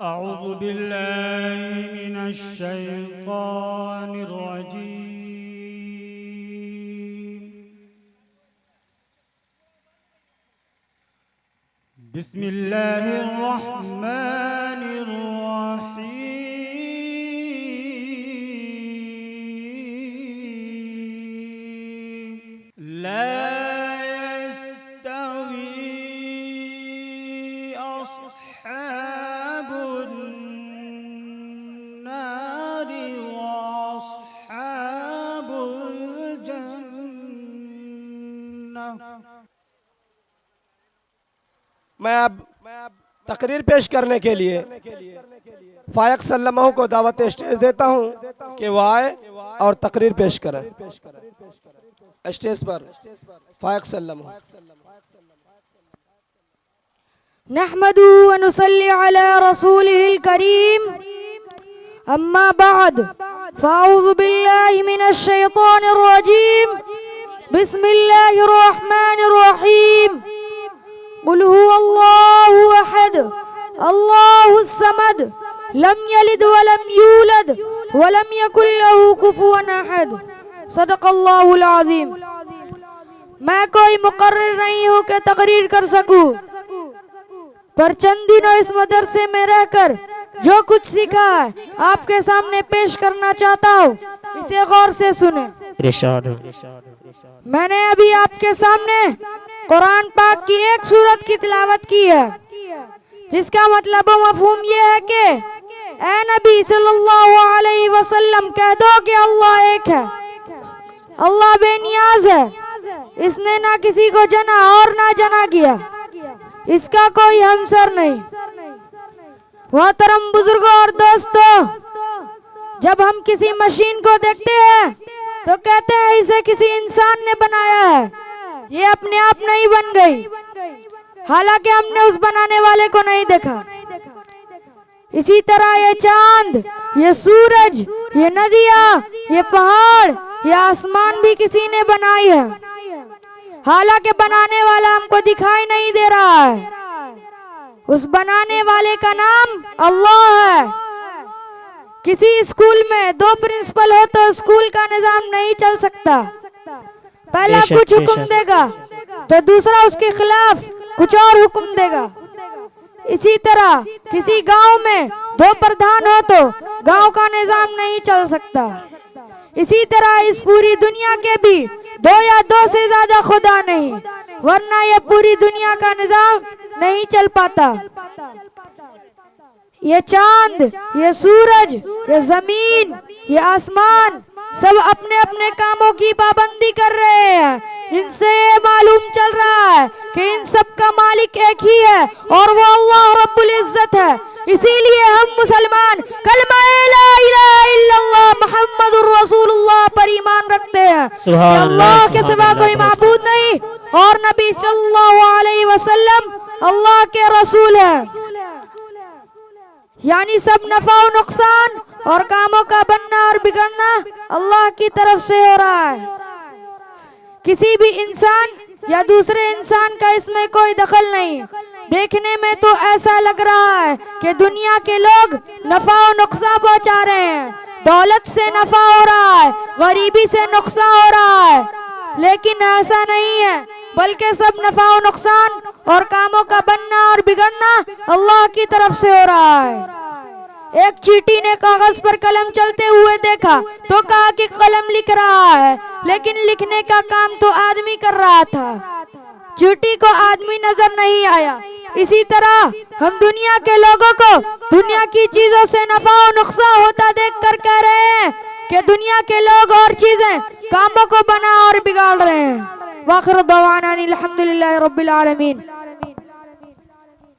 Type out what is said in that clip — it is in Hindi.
अऊज़ु बिल्लाहि मिनश शैतानिर रजीम। बिस्मिल्लाहिर रहमानिर रहीम। ला मैं अब तकरीर पेश करने के लिए फायक सल्लल्लाहु को दावत स्टेज देता हूं कि वो आए और तकरीर पेश करें। स्टेज पर फायक सल्लल्लाहु। नहमदु व नुसल्ली अला रसूलिहिल करीम, अम्मा बाद, फ़अऊज़ु बिल्लाहि मिनश शैतानिर रजीम, बिस्मिल्लाहिर रहमानिर रहीम। कुल हुवल्लाहु अहद, अल्लाहुस समद, लम यलिद व लम यूलद व लम यकुल लहू कुफुवन अहद। सदक़ल्लाहुल अज़ीम। मैं कोई मुकर्रिर नहीं हूँ कि तकरीर कर सकूँ, पर चंद दिनों इस मदरसे में रहकर जो कुछ सीखा है आपके सामने पेश करना चाहता हूँ। इसे गौर से सुने। मैंने अभी आपके सामने कुरान पाक की एक सूरत की तिलावत की है, जिसका मतलब व मफ़हूम ये है कि ए नबी सल्लल्लाहु अलैहि वसल्लम कह दो कि अल्लाह एक है, अल्लाह बेनियाज है, इसने ना किसी को जना और ना जना किया, इसका कोई हमसर नहीं। मोहतरम बुजुर्गों और दोस्तों, जब हम किसी मशीन को देखते हैं तो कहते हैं इसे किसी इंसान ने बनाया है, ये अपने आप नहीं बन गई, हालांकि हमने उस बनाने वाले को नहीं देखा। इसी तरह ये चांद, ये सूरज, ये नदियाँ, ये पहाड़, ये आसमान भी किसी ने बनाई है, हालांकि बनाने वाला हमको दिखाई नहीं दे रहा है। उस बनाने वाले का नाम अल्लाह है। किसी स्कूल में दो प्रिंसिपल हो तो स्कूल का निजाम नहीं चल सकता। पहला कुछ हुक्म देगा तो दूसरा उसके खिलाफ कुछ और हुक्म देगा। इसी तरह किसी गांव में दो प्रधान हो तो गांव का निजाम नहीं चल सकता। इसी तरह इस पूरी दुनिया के भी दो या दो से ज्यादा खुदा नहीं, वरना ये पूरी दुनिया का निजाम नहीं चल पाता। ये चांद, ये सूरज, ये जमीन, ये आसमान सब अपने अपने कामों की पाबंदी कर रहे हैं। इनसे ये मालूम चल रहा है कि इन सब का मालिक एक ही है और वो अल्लाह रब्बुल इज्जत है। इसीलिए हम मुसलमान कलमा ला इलाहा इल्लल्लाह मुहम्मदुर रसूलुल्लाह पर ईमान रखते हैं कि अल्लाह के सिवा कोई माबूद नहीं और नबी सल्लल्लाहु अलैहि वसल्लम अल्लाह के रसूल हैं। यानी सब नफा और नुकसान और कामों का बनना और बिगड़ना अल्लाह की तरफ से हो रहा है। किसी भी इंसान या दूसरे इंसान का इसमें कोई दखल नहीं। देखने में तो ऐसा लग रहा है कि दुनिया के लोग नफा और नुकसान पहुंचा रहे हैं, दौलत से नफा हो रहा है, गरीबी से नुकसान हो रहा है, लेकिन ऐसा नहीं है, बल्कि सब नफा और नुकसान और कामों का बनना और बिगड़ना अल्लाह की तरफ से हो रहा है। एक चींटी ने कागज पर कलम चलते हुए देखा तो कहा कि कलम लिख रहा है, लेकिन लिखने का काम तो आदमी कर रहा था। चींटी को आदमी नजर नहीं आया। इसी तरह हम दुनिया के लोगों को दुनिया की चीजों से नफा और नुकसान होता देखकर कह रहे हैं कि दुनिया के लोग और चीजें कामों को बना और बिगाड़ रहे हैं। वाखिर दवाना अनिल हम्दुलिल्लाहि रब्बिल आलमीन।